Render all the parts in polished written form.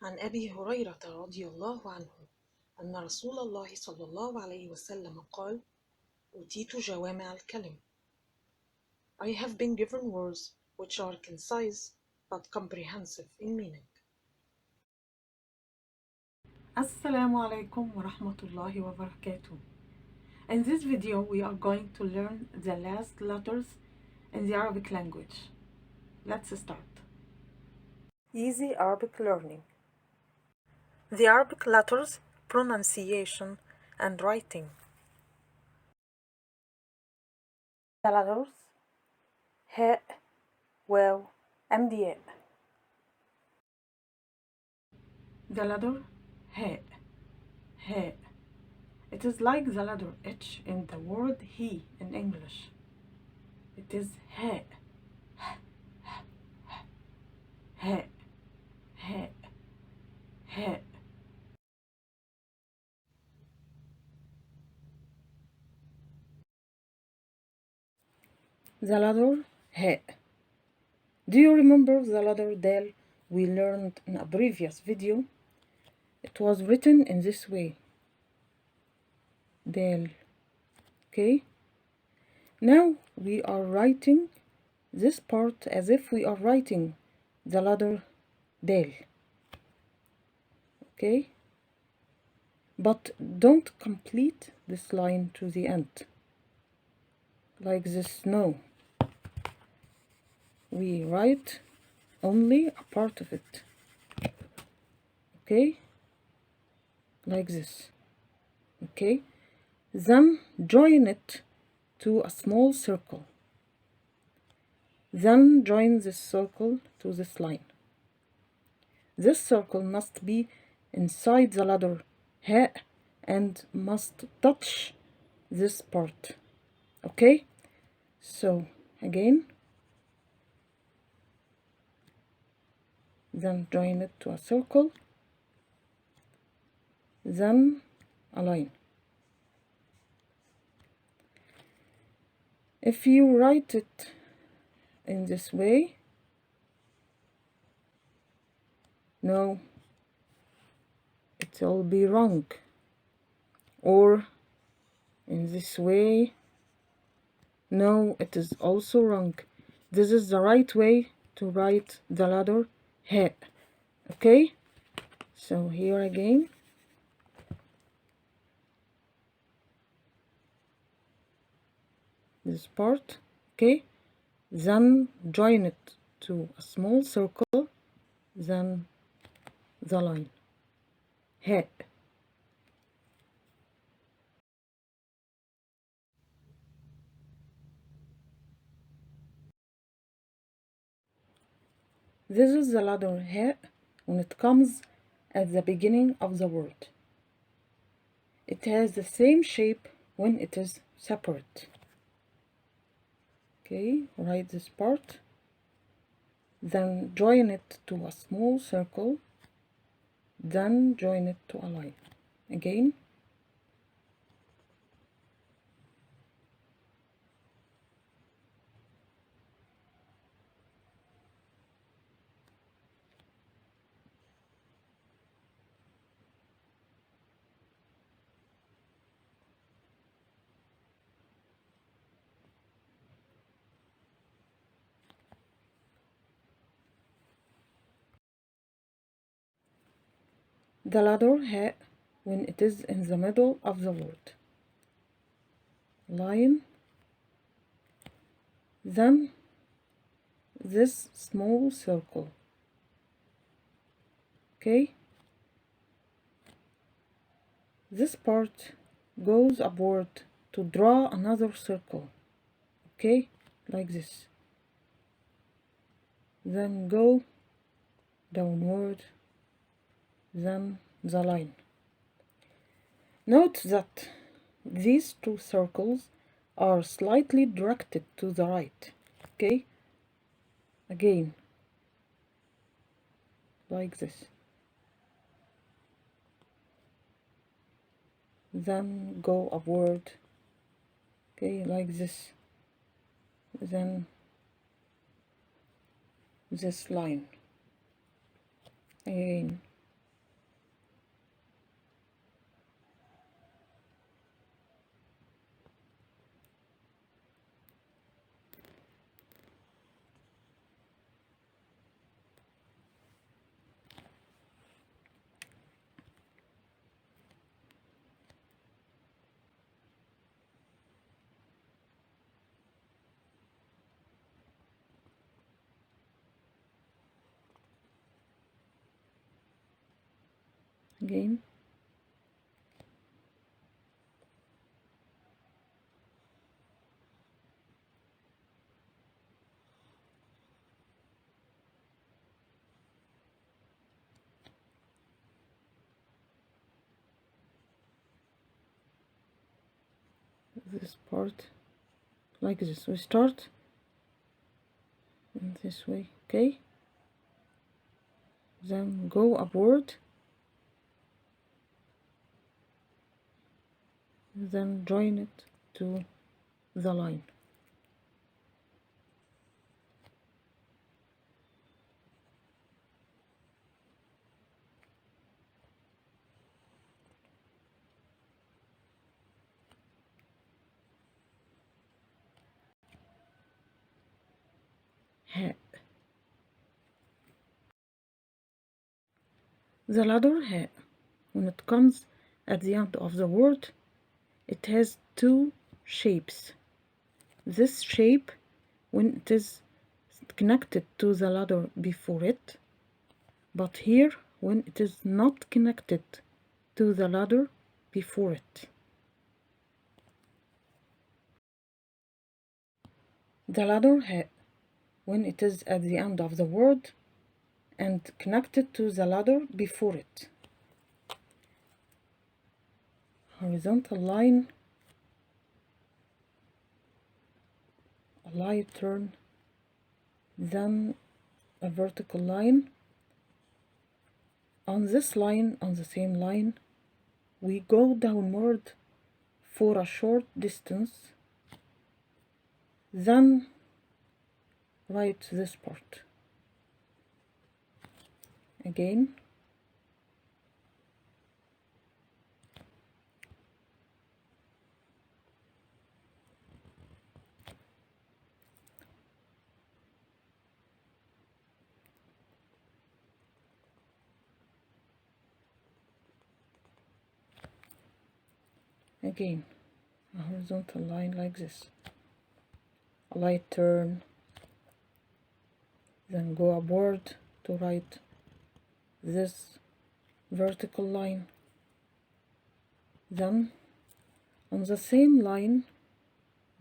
عن أبي هريرة رضي الله عنه أن رسول الله صلى الله عليه وسلم قال: أوتيت جوامع الكلم. I have been given words which are concise but comprehensive in meaning. Assalamu alaikum wa rahmatullahi wa barakatuh. In this video we are going to learn the last letters in the Arabic language. Let's start. Easy Arabic learning. The Arabic letters, pronunciation and writing. The letters ها, واو and ياء. The letter he. He. It is like the letter H in the word he in English. It is he. He. He. He. The letter he. Do you remember the letter Dal we learned in a previous video? It was written in this way. Dal. Okay? Now we are writing this part as if we are writing the letter Dal. Okay? But don't complete this line to the end. Like this, no. We write only a part of it. Okay? Like this. Okay? Then join it to a small circle. Then join this circle to this line. This circle must be inside the letter ha and must touch this part. Okay? So again, then join it to a circle, then a line. If you write it in this way, no, it will be wrong. Or in this way, no, it is also wrong. This is the right way to write the letter he. Okay? So here again. This part, okay? Then join it to a small circle, then the line. He. This is the letter he when it comes at the beginning of the word. It has the same shape when it is separate. Okay, write this part. Then join it to a small circle. Then join it to a line. Again. The letter he when it is in the middle of the word. Line. Then this small circle. Okay? This part goes upward to draw another circle. Okay? Like this. Then go downward, then the line. Note that these two circles are slightly directed to the right. Okay? Again, like this. Then go upward. Okay, like this. Then this line. Again. again. This part like this. We start in this way, okay? Then go upward, then join it to the line. هاء. The letter هاء, when it comes at the end of the word, it has two shapes. This shape, when it is connected to the letter before it, but here when it is not connected to the letter before it. The letter هاء, when it is at the end of the word and connected to the letter before it. Horizontal line, a light turn, then a vertical line. On this line, on the same line, we go downward for a short distance, then write this part. Again, again, a horizontal line like this, a light turn, then go upward to write this vertical line. Then on the same line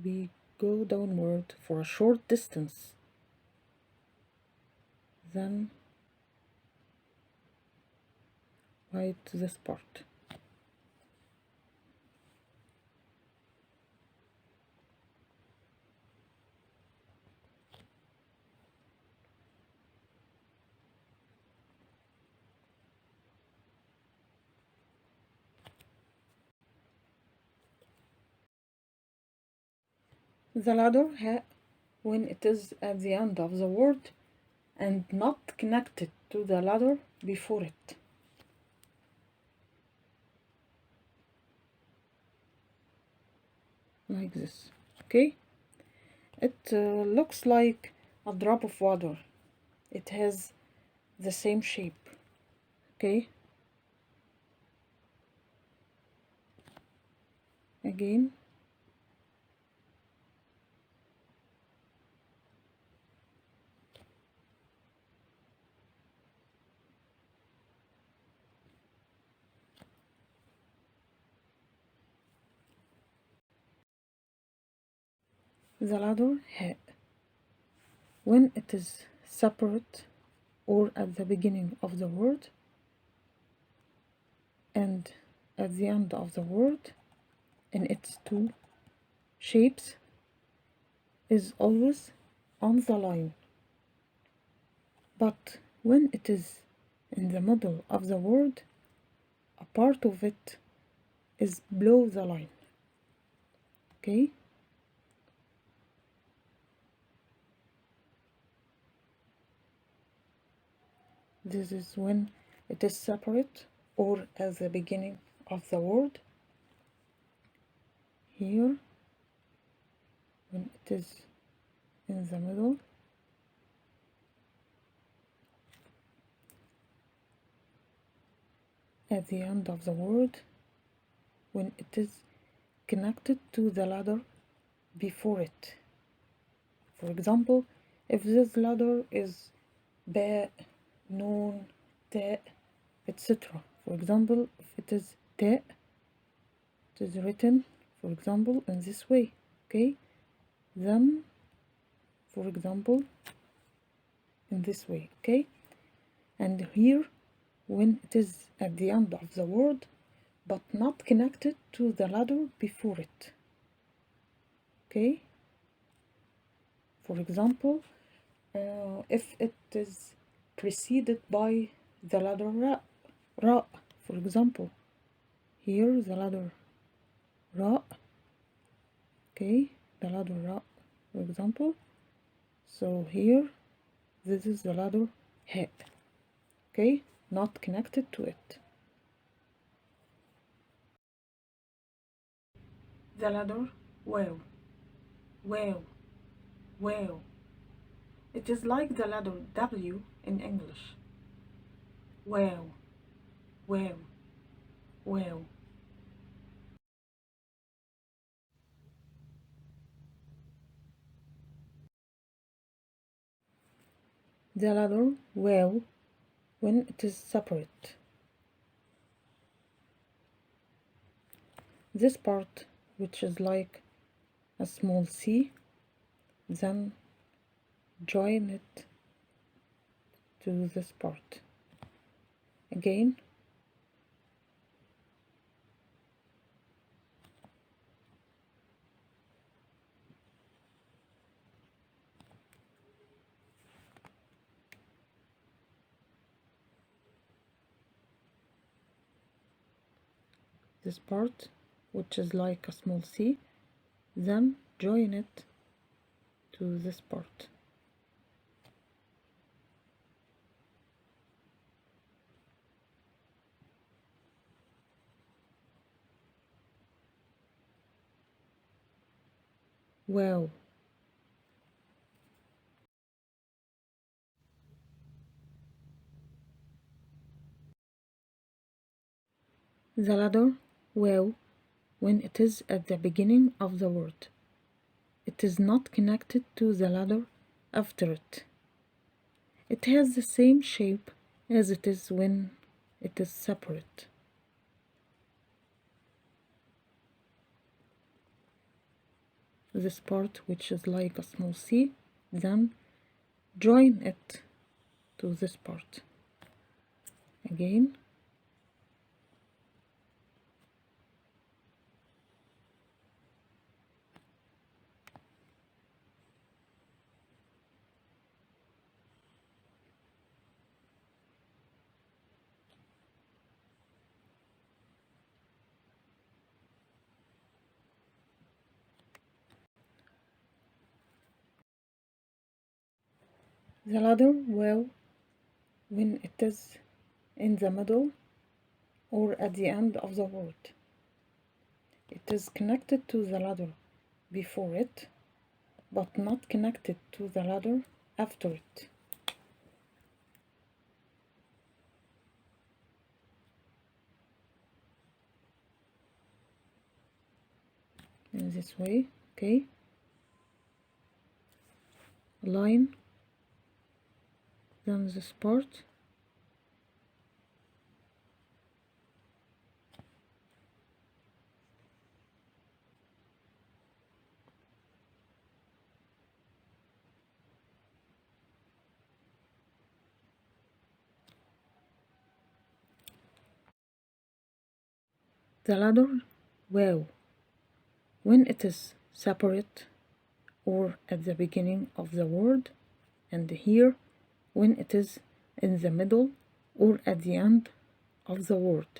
we go downward for a short distance, then write this part. The letter هاء, when it is at the end of the word and not connected to the letter before it. Like this, okay? It looks like a drop of water. It has the same shape, okay? Again, the letter هاء, when it is separate or at the beginning of the word and at the end of the word in its two shapes, is always on the line, but when it is in the middle of the word, a part of it is below the line, okay? This is when it is separate or at the beginning of the word. Here, when it is in the middle, at the end of the word, when it is connected to the letter before it. For example, if this letter is باء, نون, تاء, etc. For example, if it is ta, it is written, for example, in this way. Okay, then, for example, in this way. Okay, and here, when it is at the end of the word but not connected to the letter before it. Okay, for example, if it is preceded by the letter ra, for example, here the letter ra, okay, the letter ra, for example, so here this is the letter he, okay, not connected to it. The letter waw, waw, waw. It is like the letter W in English. Wow, wow, wow. The letter wow when it is separate. This part, which is like a small c, then join it to this part. Again, this part, which is like a small c, then join it to this part. Wow. The letter wow when it is at the beginning of the word. It is not connected to the letter after it. It has the same shape as it is when it is separate. This part, which is like a small c, then join it to this part. Again, the letter wow when it is in the middle or at the end of the word. It is connected to the letter before it, but not connected to the letter after it. In this way, okay? Line, then this part. The letter wow when it is separate or at the beginning of the word, and here when it is in the middle or at the end of the word.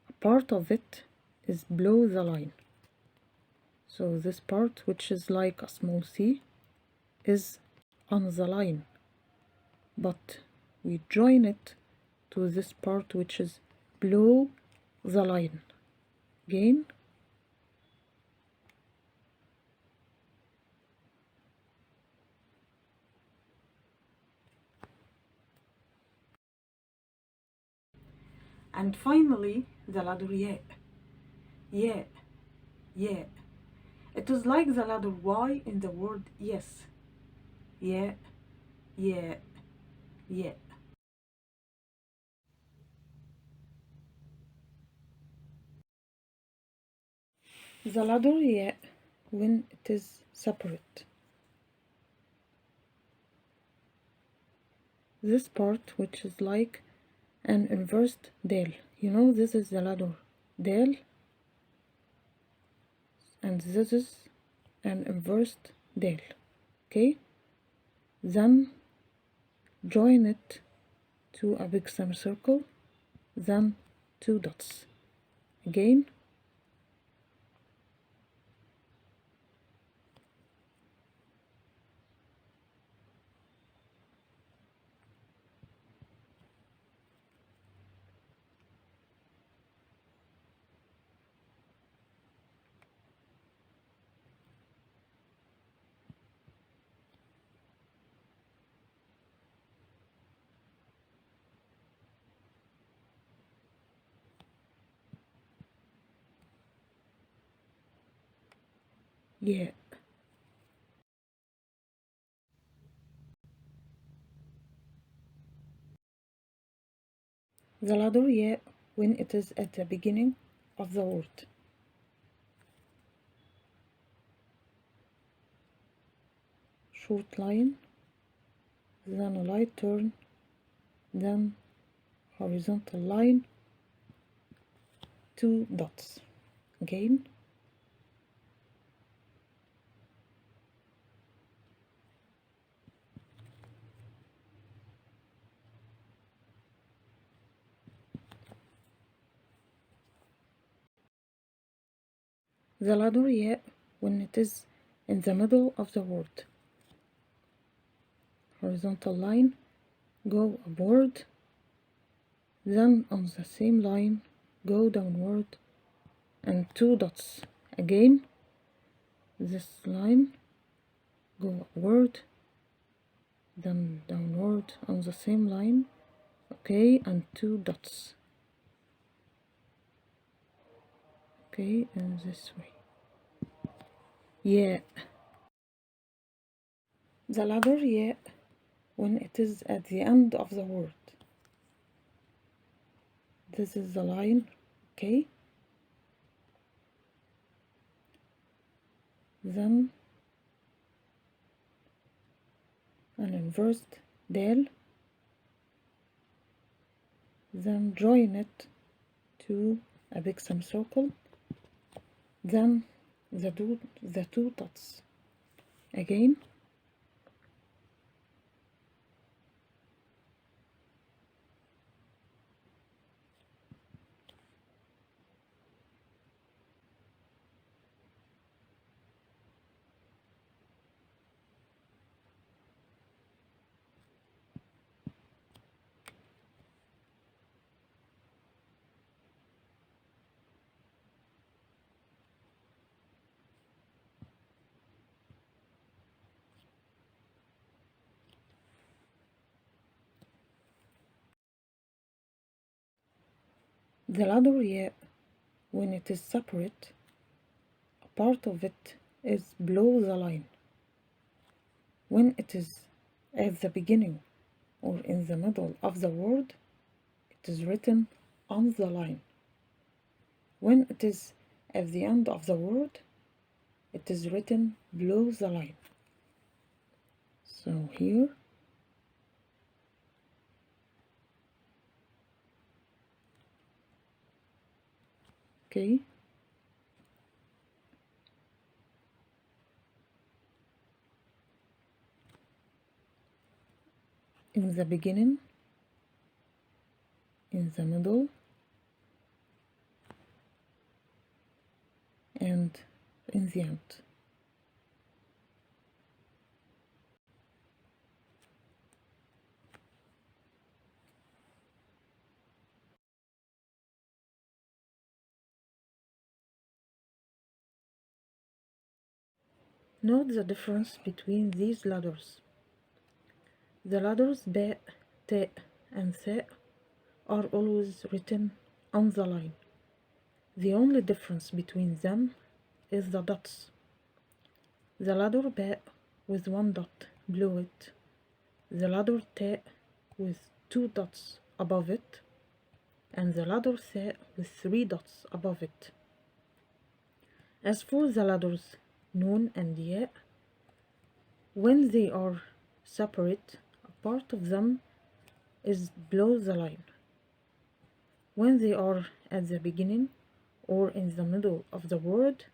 A part of it is below the line. So this part, which is like a small c, is on the line, but we join it to this part which is below the line. Again, and finally the letter yeah, yeah, yeah. It is like the letter y in the word yes. Yeah, yeah, yeah. The ladder ياء when it is separate. This part which is like an inverted dal. You know, this is the ladder dal, and this is an inverted dal. Okay, then join it to a big semicircle, then 2 dots again, yeah. The ladder yeah when it is at the beginning of the word. Short line, then a light turn, then horizontal line, 2 dots again, the ladder yeah when it is in the middle of the word. Horizontal line, go upward, then on the same line go downward, and 2 dots again. This line, go upward, then downward on the same line, okay, and 2 dots, okay, in this way. Yeah. The ladder yeah when it is at the end of the word. This is the line, okay, then an inverted dal, then join it to a big semicircle, then the two dots again, the ladder yeah when it is separate, a part of it is below the line. When it is at the beginning or in the middle of the word, it is written on the line. When it is at the end of the word, it is written below the line. So here, okay, in the beginning, in the middle, and in the end. Note the difference between these ladders. The ladders ba, ta, and tha are always written on the line. The only difference between them is the dots. The ladder ba with 1 dot below it, the ladder ta with 2 dots above it, and the ladder tha with 3 dots above it. As for the letters Nun and Ya, when they are separate, a part of them is below the line. When they are at the beginning or in the middle of the word,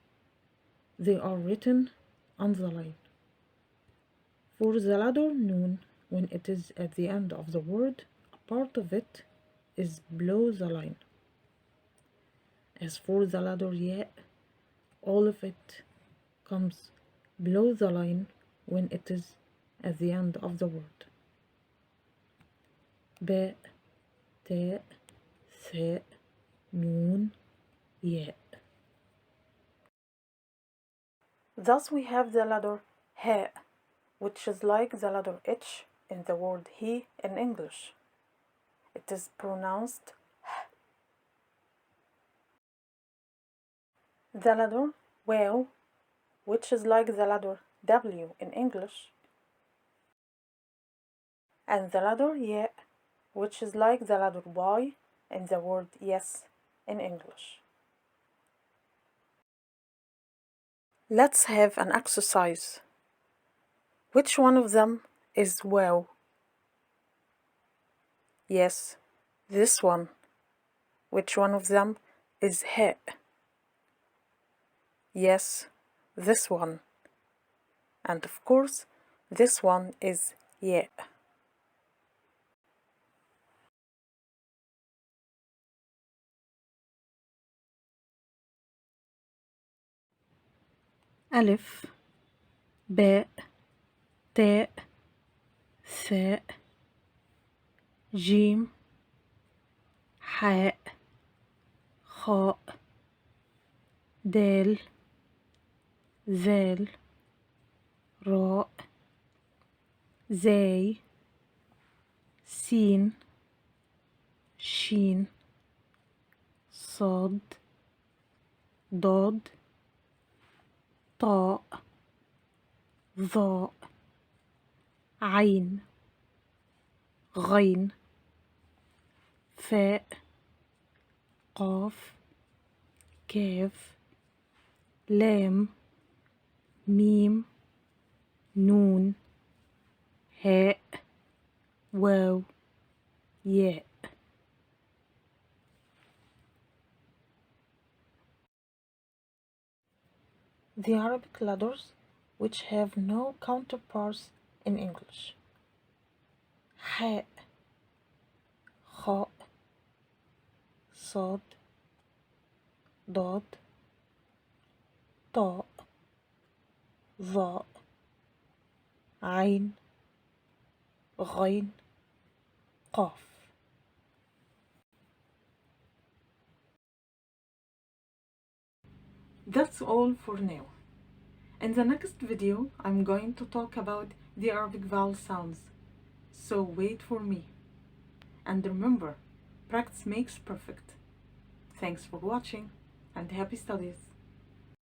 they are written on the line. For the letter Nun, when it is at the end of the word, a part of it is below the line. As for the letter Ya, all of it comes below the line when it is at the end of the word. Ba, Ta, Tha, Nun, Ya. Thus we have the letter Ha, which is like the letter H in the word he in English. It is pronounced H. The letter Waw, which is like the letter W in English. And the letter Ya, which is like the letter Y in the word yes in English. Let's have an exercise. Which one of them is Waw? Yes, this one. Which one of them is Ha? Yes, this one. And of course, this one is Ya. ألف باء تاء ثاء جيم حاء خاء دال ذال راء زاي سين شين صاد ضاد طاء ظاء عين غين فاء قاف كاف لام ميم نون هاء واو ياء. The Arabic letters which have no counterparts in English: حاء خاء صاد ضاد طاء ظاء عين غين قاف. That's all for now. In the next video, I'm going to talk about the Arabic vowel sounds. So wait for me. And remember, practice makes perfect. Thanks for watching and happy studies.